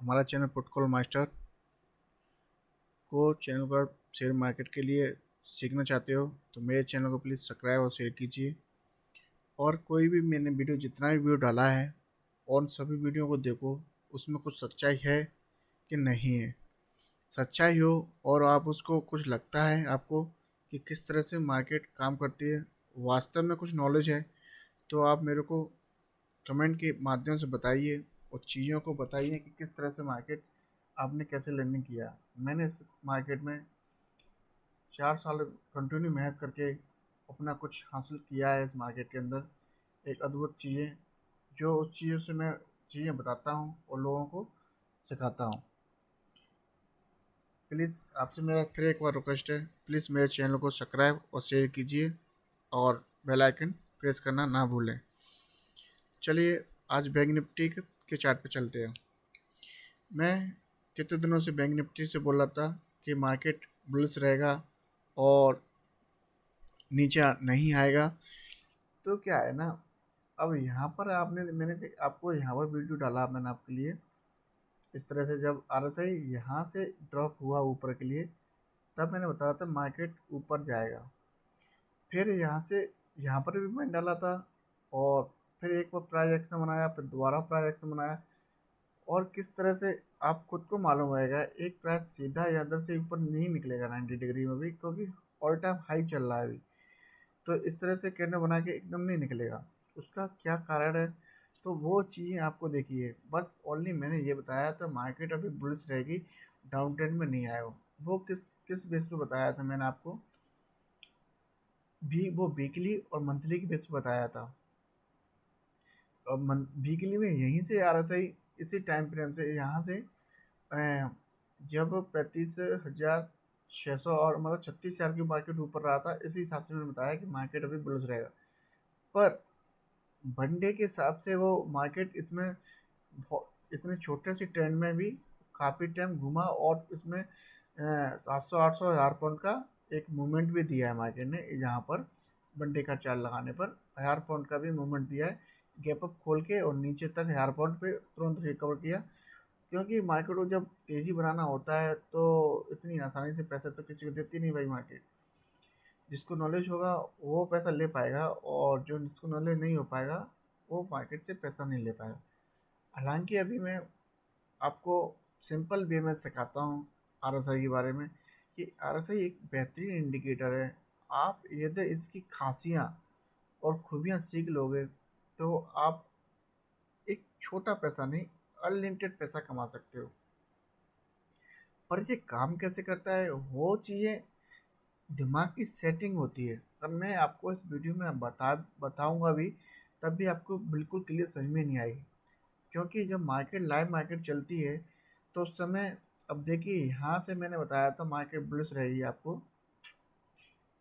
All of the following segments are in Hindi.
हमारा चैनल प्रोटोकॉल मास्टर को चैनल का शेयर मार्केट के लिए सीखना चाहते हो तो मेरे चैनल को प्लीज़ सब्सक्राइब और शेयर कीजिए। और कोई भी मैंने वीडियो जितना भी वीडियो डाला है उन सभी वीडियो को देखो, उसमें कुछ सच्चाई है कि नहीं है। सच्चाई हो और आप उसको कुछ लगता है आपको कि किस तरह से मार्केट काम करती है, वास्तव में कुछ नॉलेज है, तो आप मेरे को कमेंट के माध्यम से बताइए और चीज़ों को बताइए कि किस तरह से मार्केट आपने कैसे लर्निंग किया। मैंने इस मार्केट में 4 साल कंटिन्यू मेहनत करके अपना कुछ हासिल किया है। इस मार्केट के अंदर एक अद्भुत चीज़ें, जो उस चीज़ों से मैं चीज़ें बताता हूँ और लोगों को सिखाता हूँ। प्लीज़ आपसे मेरा फिर एक बार रिक्वेस्ट है, प्लीज़ मेरे चैनल को सब्सक्राइब और शेयर कीजिए और बेल आइकन प्रेस करना ना भूलें। चलिए आज बैंक निफ्टी के चार्ट पे चलते हैं। मैं कितने दिनों से बैंक निफ्टी से बोल रहा था कि मार्केट बुलिश रहेगा और नीचे नहीं आएगा। तो क्या है ना, अब यहाँ पर मैंने आपको यहाँ पर वीडियो डाला मैंने आपके लिए। इस तरह से जब आरएसआई यहाँ से ड्रॉप हुआ ऊपर के लिए, तब मैंने बताया था मार्केट ऊपर जाएगा। फिर यहाँ से यहाँ पर भी मैंने डाला था और फिर एक बार प्राइस एक्शन बनाया, फिर दोबारा प्राइस एक्शन बनाया। और किस तरह से आप खुद को मालूम होएगा, एक प्राइस सीधा या इधर से ऊपर नहीं निकलेगा 90 डिग्री में भी, क्योंकि ऑल टाइम हाई चल रहा है अभी। तो इस तरह से कैंडल बना के एकदम नहीं निकलेगा। उसका क्या कारण है, तो वो चीज़ें आपको देखिए। बस ओनली मैंने ये बताया था मार्केट अभी बुलिश रहेगी, डाउन ट्रेंड में नहीं आएगा। वो किस किस बेस पे बताया था मैंने आपको, भी वो वीकली और मंथली के बेस पे बताया था। और वीकली में यहीं से आ रहा सही, इसी टाइम फ्रेम से यहाँ से जब 35,600 और मतलब 36,000 की मार्केट ऊपर रहा था, इसी हिसाब से मैंने बताया कि मार्केट अभी बुलिश रहेगा। पर वनडे के हिसाब से वो मार्केट इसमें इतने छोटे से ट्रेंड में भी काफ़ी टाइम घूमा और इसमें 700 800 हज़ार पॉइंट का एक मूवमेंट भी दिया है मार्केट ने। यहाँ पर वनडे का चार्ट लगाने पर 1000 पॉइंट का भी मूवमेंट दिया है, गैप अप खोल के और नीचे तक 1000 पॉइंट पे तुरंत रिकवर किया। क्योंकि मार्केट को जब तेज़ी बनाना होता है तो इतनी आसानी से पैसा तो किसी को देती नहीं भाई मार्केट। जिसको नॉलेज होगा वो पैसा ले पाएगा, और जो जिसको नॉलेज नहीं हो पाएगा वो मार्केट से पैसा नहीं ले पाएगा। हालांकि अभी मैं आपको सिंपल वे में सिखाता हूँ आरएसआई के बारे में, कि आरएसआई एक बेहतरीन इंडिकेटर है। आप यदि इसकी खासियाँ और खूबियाँ सीख लोगे तो आप एक छोटा पैसा नहीं, अनलिमिटेड पैसा कमा सकते हो। पर ये काम कैसे करता है, वो चीज़ें दिमाग की सेटिंग होती है। और मैं आपको इस वीडियो में बताऊंगा भी, तब भी आपको बिल्कुल क्लियर समझ में नहीं आएगी। क्योंकि जब मार्केट लाइव मार्केट चलती है तो उस समय, अब देखिए यहाँ से मैंने बताया था मार्केट बुलिश रहेगी आपको,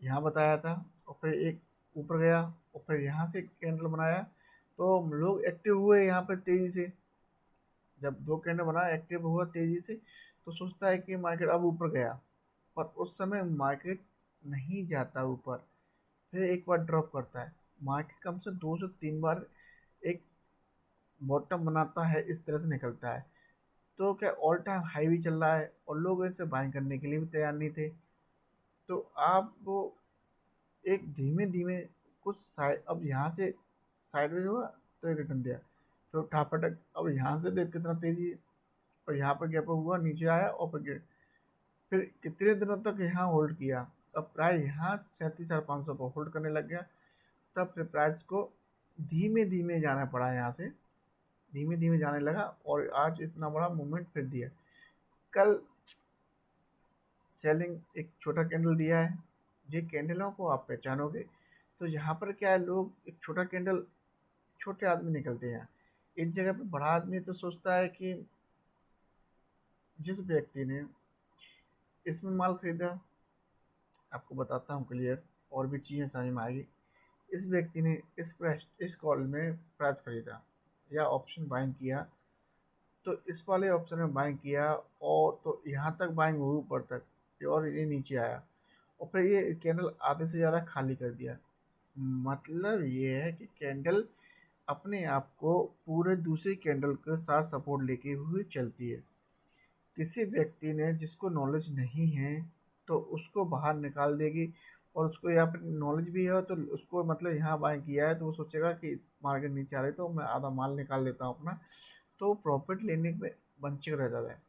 यहाँ बताया था। और फिर एक ऊपर गया और फिर यहाँ से कैंडल बनाया, तो लोग एक्टिव हुए यहाँ पर तेज़ी से। जब दो कैंडल बनाया एक्टिव हुआ तेज़ी से, तो सोचता है कि मार्केट अब ऊपर गया, पर उस समय मार्केट नहीं जाता ऊपर, फिर एक बार ड्रॉप करता है। मार्केट कम से 2 से 3 बार एक बॉटम बनाता है, इस तरह से निकलता है। तो क्या ऑल टाइम हाई भी चल रहा है और लोग इसे बाइंग करने के लिए भी तैयार नहीं थे। तो आप वो एक धीमे धीमे कुछ साइड, अब यहाँ से साइडवेज हुआ तो रिटर्न दिया, तो ठापटक अब यहाँ से देख कितना तेजी है। और यहाँ पर गैप हुआ, नीचे आया और फिर गिर। फिर कितने दिनों तक यहाँ होल्ड किया, अब प्राइस यहाँ 37,500 पर होल्ड करने लग गया। तब फिर प्राइस को धीमे धीमे जाना पड़ा, यहाँ से धीमे धीमे जाने लगा और आज इतना बड़ा मूवमेंट फिर दिया। कल सेलिंग एक छोटा कैंडल दिया है, ये कैंडलों को आप पहचानोगे। तो यहाँ पर क्या है, लोग एक छोटा कैंडल, छोटे आदमी निकलते हैं। इस जगह पे बड़ा आदमी तो सोचता है कि जिस व्यक्ति ने इसमें माल खरीदा, आपको बताता हूँ क्लियर, और भी चीज़ें समझ में आएगी। इस व्यक्ति ने इस प्राइस, इस कॉल में प्राइस खरीदा या ऑप्शन बाइंग किया, तो इस वाले ऑप्शन में बाइंग किया और तो यहाँ तक बाइंग हुई ऊपर तक, और ये नीचे आया और फिर ये कैंडल आधे से ज़्यादा खाली कर दिया। मतलब ये है कि कैंडल अपने आप को पूरे दूसरी कैंडल के साथ सपोर्ट लेके हुए चलती है। किसी व्यक्ति ने जिसको नॉलेज नहीं है तो उसको बाहर निकाल देगी, और उसको यहाँ पर नॉलेज भी है तो उसको मतलब यहाँ बाय किया है तो वो सोचेगा कि मार्केट नीचे आ रही तो मैं आधा माल निकाल देता हूँ अपना, तो प्रॉफिट लेने में वंचित रह जाता है।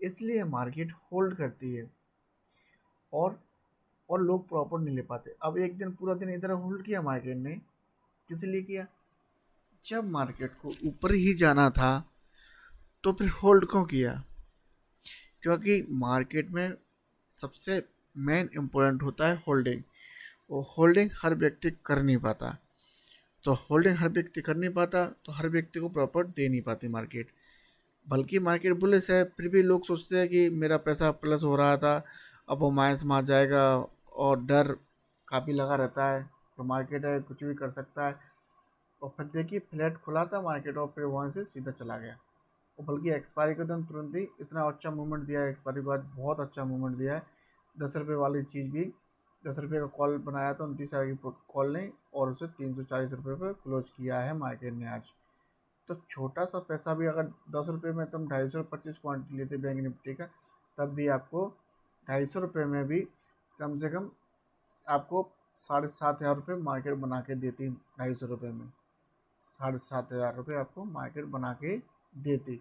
इसलिए मार्केट होल्ड करती है, और लोग प्रॉफिट नहीं ले पाते। अब एक दिन पूरा दिन इधर होल्ड किया मार्केट ने, किस लिए किया? जब मार्केट को ऊपर ही जाना था तो फिर होल्ड क्यों किया? क्योंकि मार्केट में सबसे मेन इम्पोर्टेंट होता है होल्डिंग। वो होल्डिंग हर व्यक्ति कर नहीं पाता, तो होल्डिंग हर व्यक्ति कर नहीं पाता तो हर व्यक्ति को प्रॉफिट दे नहीं पाती मार्केट। बल्कि मार्केट बुलिश है फिर भी लोग सोचते हैं कि मेरा पैसा प्लस हो रहा था, अब वो माइनस में आ जाएगा, और डर काफ़ी लगा रहता है तो मार्केट है कुछ भी कर सकता है। और फिर देखिए फ्लैट खुला था मार्केट और फिर वहाँ से सीधा चला गया, और बल्कि एक्सपायरी के दिन तुरंत ही इतना अच्छा मूवमेंट दिया है, एक्सपायरी के बाद बहुत अच्छा मूवमेंट दिया है। 10 रुपये वाली चीज़ भी 10 रुपये का कॉल बनाया था 29 तारीख की कॉल ने, और उसे 340 रुपये पर क्लोज किया है मार्केट ने आज। तो छोटा सा पैसा भी अगर 10 रुपये में तुम 250 क्वान्टिटी लेते बैंक निफ्टी का, तब भी आपको 250 रुपये में भी कम से कम आपको 7,500 रुपये मार्केट बना के देती। 250 रुपये में 7,500 रुपये आपको मार्केट बना के देती।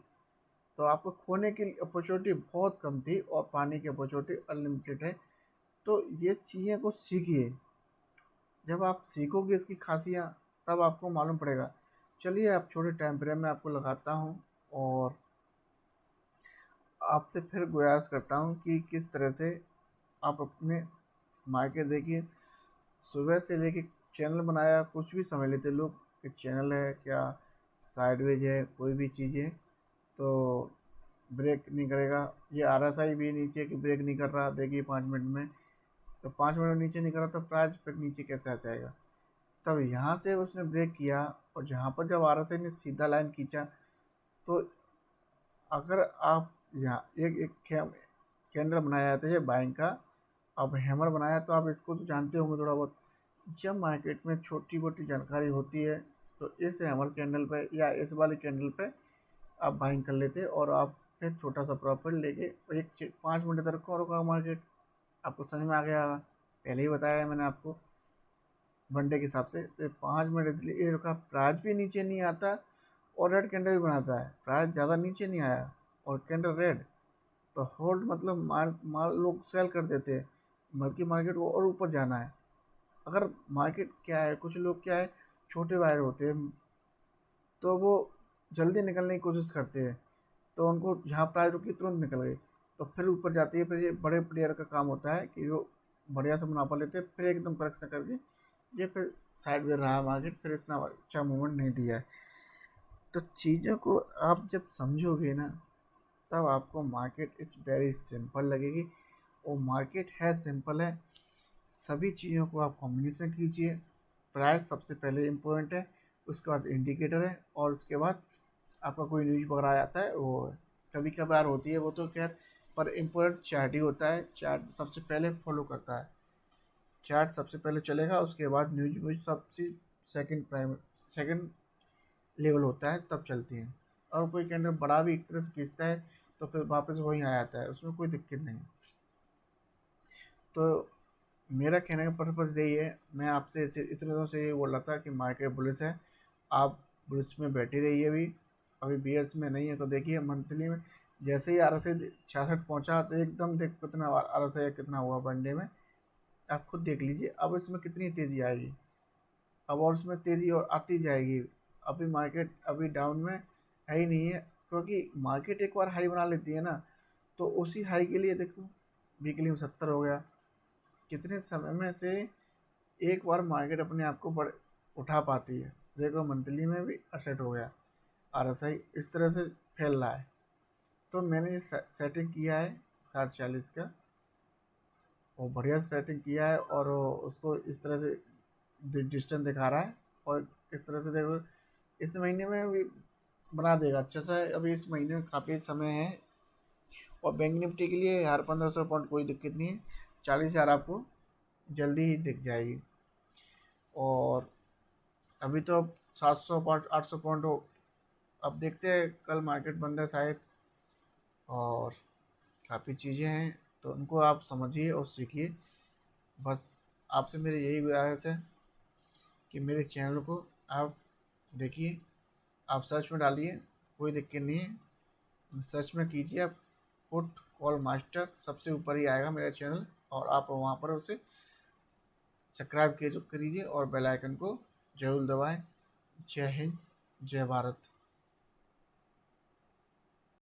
तो आपको खोने की अपॉर्चुनिटी बहुत कम थी और पाने की अपॉर्चुनिटी अनलिमिटेड है। तो ये चीज़ें को सीखिए, जब आप सीखोगे इसकी खासियाँ तब आपको मालूम पड़ेगा। चलिए आप छोटे टाइम फ्रेम में आपको लगाता हूँ, और आपसे फिर गुजारिश करता हूँ कि किस तरह से आप अपने मार्केट देखिए। सुबह से लेके चैनल बनाया, कुछ भी समझ लेते लोग कि चैनल है क्या, साइडवेज है, कोई भी चीज़ है तो ब्रेक नहीं करेगा। ये RSI भी नीचे कि ब्रेक नहीं कर रहा, देखिए 5 मिनट में, तो 5 मिनट में नीचे नहीं कर रहा तो प्राइस फिर नीचे कैसे आ जाएगा? तब यहाँ से उसने ब्रेक किया, और जहाँ पर जब RSI ने सीधा लाइन खींचा, तो अगर आप यहाँ एक एक कैंडल बनाया जाता है बाइंग का, अब हैमर बनाया तो आप इसको तो जानते होंगे थोड़ा बहुत। जब मार्केट में छोटी मोटी जानकारी होती है तो इस हैमर कैंडल पे या इस वाले कैंडल पे आप बाइंग कर लेते, और आप फिर छोटा सा प्रॉफिट लेके एक 5 मिनट तक को रुका मार्केट। आपको समझ में आ गया होगा, पहले ही बताया है मैंने आपको वनडे के हिसाब से। तो 5 मिनट इसलिए ये रुका, प्राइस भी नीचे नहीं आता और रेड कैंडल भी बनाता है, प्राइस ज़्यादा नीचे नहीं आया और कैंडल रेड, तो होल्ड मतलब माल माल लोग सेल कर देते हैं, बल्कि मार्केट को और ऊपर जाना है। अगर मार्केट क्या है, कुछ लोग क्या है छोटे बायर होते हैं तो वो जल्दी निकलने की कोशिश करते हैं, तो उनको जहाँ प्राइस रुकी तुरंत निकल गई, तो फिर ऊपर जाती है। फिर ये बड़े प्लेयर का काम होता है कि वो बढ़िया से मुनाफा लेते हैं, फिर एकदम करेक्शन करके ये फिर साइड में रहा मार्केट, फिर इतना अच्छा मूवमेंट नहीं दिया है। तो चीज़ों को आप जब समझोगे ना, तब आपको मार्केट इट्स वेरी सिंपल लगेगी। और मार्केट है सिंपल है, सभी चीज़ों को आप कॉम्बिनेशन कीजिए। प्राइस सबसे पहले इम्पोर्टेंट है, उसके बाद इंडिकेटर है, और उसके बाद आपका कोई न्यूज वगैरह आ जाता है वो है। कभी कभार होती है वो तो खैर, पर इम्पोर्टेंट चार्ट ही होता है। चार्ट सबसे पहले फॉलो करता है, चार्ट सबसे पहले चलेगा, उसके बाद न्यूज व्यूज सबसे सेकंड लेवल होता है तब चलती है। और कोई कैंडल बड़ा भी एक तरह से खींचता है तो फिर वापस वहीं आ जाता है, उसमें कोई दिक्कत नहीं। तो मेरा कहने का पर्पज़ यही है, मैं आपसे इतने दिनों से ये बोल रहा था कि मार्केट बुलिश है, आप बुलिश में बैठे रहिए। अभी बियर्स में नहीं है तो देखिए मंथली में जैसे ही RSI 66 पहुंचा तो एकदम देख कितना RSI कितना हुआ वनडे में, आप खुद देख लीजिए। अब इसमें कितनी तेज़ी आएगी, अब और इसमें तेज़ी और आती जाएगी। अभी मार्केट अभी डाउन में है ही नहीं है, क्योंकि मार्केट एक बार हाई बना लेती है ना, तो उसी हाई के लिए देखो वीकली में 70 हो गया। कितने समय में से एक बार मार्केट अपने आप को बढ़ उठा पाती है। देखो मंथली में भी असेट हो गया, RSI इस तरह से फैल रहा है। तो मैंने ये सेटिंग किया है 60-40 का, वो बढ़िया सेटिंग किया है, और उसको इस तरह से डिस्टेंस दिखा रहा है। और इस तरह से देखो इस महीने में भी बना देगा अच्छा सा। अभी इस महीने में काफ़ी समय है, और बैंक निफ्टी के लिए यार 1500 पॉइंट कोई दिक्कत नहीं है, 40,000 आपको जल्दी ही दिख जाएगी। और अभी तो अब 700 पॉइंट 800 पॉइंट हो। अब देखते हैं, कल मार्केट बंद है शायद, और काफ़ी चीज़ें हैं, तो उनको आप समझिए और सीखिए। बस आपसे मेरी यही गुजारिश है कि मेरे चैनल को आप देखिए, आप सर्च में डालिए, कोई दिक्कत नहीं है, सर्च में कीजिए आप, पुट कॉल मास्टर सबसे ऊपर ही आएगा मेरा चैनल, और आप वहाँ पर उसे सब्सक्राइब करिए और बेल आइकन को जरूर दबाएं। जय हिंद, जय भारत।